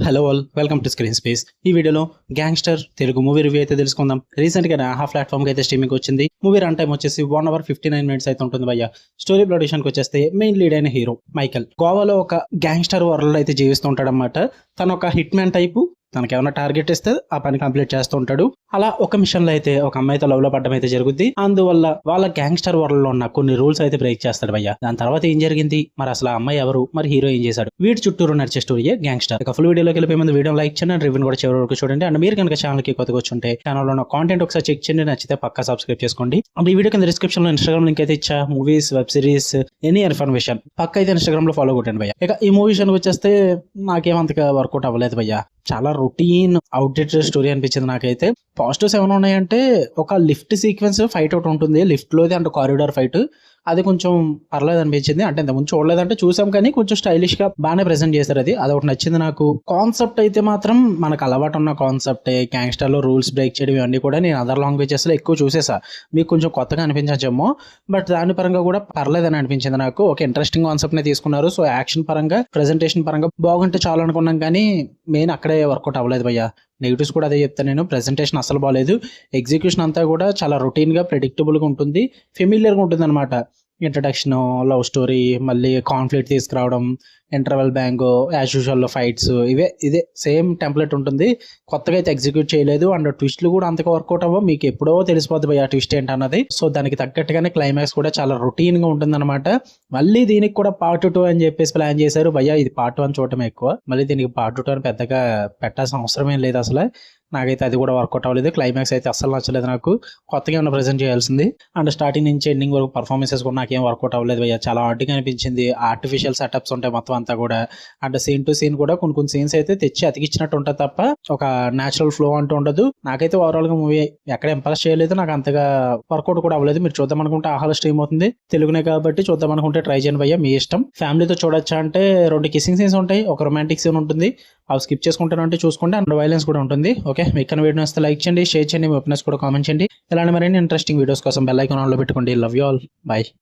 Hello all, welcome to screen space. ఈ వీడియోలో gangster Telugu movie review అయితే తెలుసుకుందాం. రీసెంట్ గా ఆహా ప్లాట్ఫామ్ కి అయితే స్ట్రీమింగ్ వచ్చింది. మూవీ రన్ టైం వచ్చేసి 1 hour 59 minutes అయితే ఉంటుంది భయ్య. స్టోరీ ప్రొడక్షన్ కి వచ్చేస్తే మెయిన్ లీడ్ అయిన హీరో మైకల్ గోవాలో ఒక గ్యాంగ్స్టర్ వరల్డ్ అయితే జీవిస్తూ ఉంటాడు అన్నమాట. తను ఒక హిట్ మ్యాన్ టైపు. తనకి ఏమైనా టార్గెట్ ఇస్తే ఆ పని కంప్లీట్ చేస్తూ ఉంటాడు. అలా ఒక మిషన్ లో అయితే ఒక అమ్మాయితో లవ్ లో పడడం అయితే జరుగుద్ది. అందువల్ల వాళ్ళ గ్యాంగ్స్టర్ వరల్డ్ లో ఉన్న కొన్ని రూల్స్ అయితే బ్రేక్ చేస్తాడు భయ్య. దాని తర్వాత ఏం జరిగింది, మరి అసలు ఆ అమ్మాయి ఎవరు, మరి హీరో ఏం చేశాడు, వీటి చుట్టూరు నడిచే స్టోరీయే గ్యాంగ్స్టర్. ఇక ఫుల్ వీడియోలోకి వెళ్ళిపోయే ముందు వీడియో లైక్ చేయండి, రివ్యూ కూడా చివరి వరకు చూడండి. అండ్ మీరు కనుక ఛానల్ కి కొత్తగా వచ్చుంటే ఛానల్ లో ఉన్న కాంటెంట్ ఒకసారి చెక్ చేయండి, నచ్చితే పక్కా సబ్స్క్రైబ్ చేసుకోండి. అండ్ ఈ వీడియో కింద డిస్క్రిప్షన్ లో ఇన్స్టాగ్రామ్ లింక్ అయితే ఇచ్చా. Movies, web series, any information పక్క అయితే ఇన్స్టాగ్రామ్ లో ఫాలో కొట్టండి భయ్య. ఇక ఈ మూవీ విషయానికి వచ్చేస్తే నాకేమంతగా వర్కౌట్ అవ్వలేదు భయ్య. చాలా రొటీన్ అవుట్డేటెడ్ స్టోరీ అనిపించింది నాకైతే. పాజిటివ్స్ ఏమైనా ఉన్నాయంటే ఒక లిఫ్ట్ సీక్వెన్స్ ఫైట్ అవుట్ ఉంటుంది లిఫ్ట్ లోది, అంటే కారిడార్ ఫైట్. అది కొంచెం పర్లేదు అనిపించింది. అంటే ఇంతకుముందు చూడలేదంటే చూసాం, కానీ కొంచెం స్టైలిష్ గా బాగానే ప్రెజెంట్ చేశారు. అది ఒకటి నచ్చింది నాకు. కాన్సెప్ట్ అయితే మాత్రం మనకు అలవాటు ఉన్న కాన్సెప్టే. గ్యాంగ్స్టర్ లో రూల్స్ బ్రేక్ చేయడం ఇవన్నీ కూడా నేను అదర్ లాంగ్వేజెస్ లో ఎక్కువ చూసేసా. మీకు కొంచెం కొత్తగా అనిపించచ్చేమో, బట్ దాని పరంగా కూడా పర్లేదని అనిపించింది నాకు. ఒక ఇంట్రెస్టింగ్ కాన్సెప్ట్ నే తీసుకున్నారు. సో యాక్షన్ పరంగా, ప్రెజెంటేషన్ పరంగా బాగుంటే చాలు అనుకున్నాం, కానీ మెయిన్ అక్కడే వర్కౌట్ అవ్వలేదు భయ్య. నెగిటివ్స్ కూడా అదే చెప్తాను నేను. ప్రెజెంటేషన్ అసలు బాగాలేదు. ఎగ్జిక్యూషన్ అంతా కూడా చాలా రొటీన్ గా, ప్రెడిక్టబుల్ గా ఉంటుంది, ఫెమిలియర్ గా ఉంటుంది అనమాట. ఇంట్రడక్షన్, లవ్ స్టోరీ, మళ్ళీ కాన్ఫ్లిక్ట్ తీసుకురావడం, interval bank, as usual fights, ఇదే సేమ్ టెంప్లెట్ ఉంటుంది. కొత్తగా అయితే ఎగ్జిక్యూట్ చేయలేదు. అండ్ ట్విస్ట్లు కూడా అంతగా వర్కౌట్ అవ్వ. మీకు ఎప్పుడో తెలిసిపోద్ది భయ్య ఆ ట్విస్ట్ ఏంటన్నది. సో దానికి తగ్గట్టుగానే క్లైమాక్స్ కూడా చాలా రొటీన్ గా ఉంటుంది అనమాట. మళ్ళీ దీనికి కూడా పార్ట్ 2 అని చెప్పేసి ప్లాన్ చేశారు భయ్య. ఇది పార్ట్ 1 చూడటం ఎక్కువ, మళ్ళీ దీనికి పార్ట్ 2 అని పెద్దగా పెట్టాల్సిన అవసరం ఏం లేదు అసలు. నాకైతే అది కూడా వర్కౌట్ అవ్వలేదు. క్లైమాక్స్ అయితే అస్సలు నచ్చలేదు నాకు. కొత్తగా ఏమైనా ప్రెజెంట్ చేయాల్సింది. అండ్ స్టార్టింగ్ నుంచి ఎండింగ్ వరకు పర్ఫార్మెన్సెస్ కూడా నాకేం వర్కౌట్ అవ్వలేదు భయ్య. చాలా హార్డ్గా అనిపించింది. ఆర్టిఫిషియల్ సెటప్స్ ఉంటాయి మొత్తం అంతా కూడా. అండ్ సీన్ టు సీన్ కూడా కొన్ని సీన్స్ అయితే తెచ్చి అతికిచ్చినట్టు ఉంటుంది తప్ప ఒక న్యాచురల్ ఫ్లో అంటూ ఉండదు. నాకైతే ఓవరాల్ గా మూవీ ఎక్కడ ఇంప్రెస్ చేయలేదు. నాకు అంతగా వర్కౌట్ కూడా అవ్వలేదు. మీరు చూద్దాం అనుకుంటే ఆహాలో స్ట్రీమ్ అవుతుంది తెలుగునే కాబట్టి, చూద్దాం అనుకుంటే ట్రై చేయండి భయ్య, మీ ఇష్టం. ఫ్యామిలీతో చూడొచ్చా అంటే 2 కిస్సింగ్ సీన్స్ ఉంటాయి, ఒక రొమాంటిక్ సీన్ ఉంటుంది. అవి స్కిప్ చేసుకుంటానంటే చూసుకోండి. అండ్ వైలెన్స్ కూడా ఉంటుంది. ఓకే, మీకు వీడియో వస్తే లైక్ చేయండి, షేర్ చేయండి, మీ ఒపీనియన్స్ కూడా కామెంట్ చేయండి. ఇలాంటి మరిన్ని ఇంట్రెస్టింగ్ వీడియోస్ కోసం బెల్ ఐకాన్ ఆన్ లో పెట్టుకోండి. Love you all, by.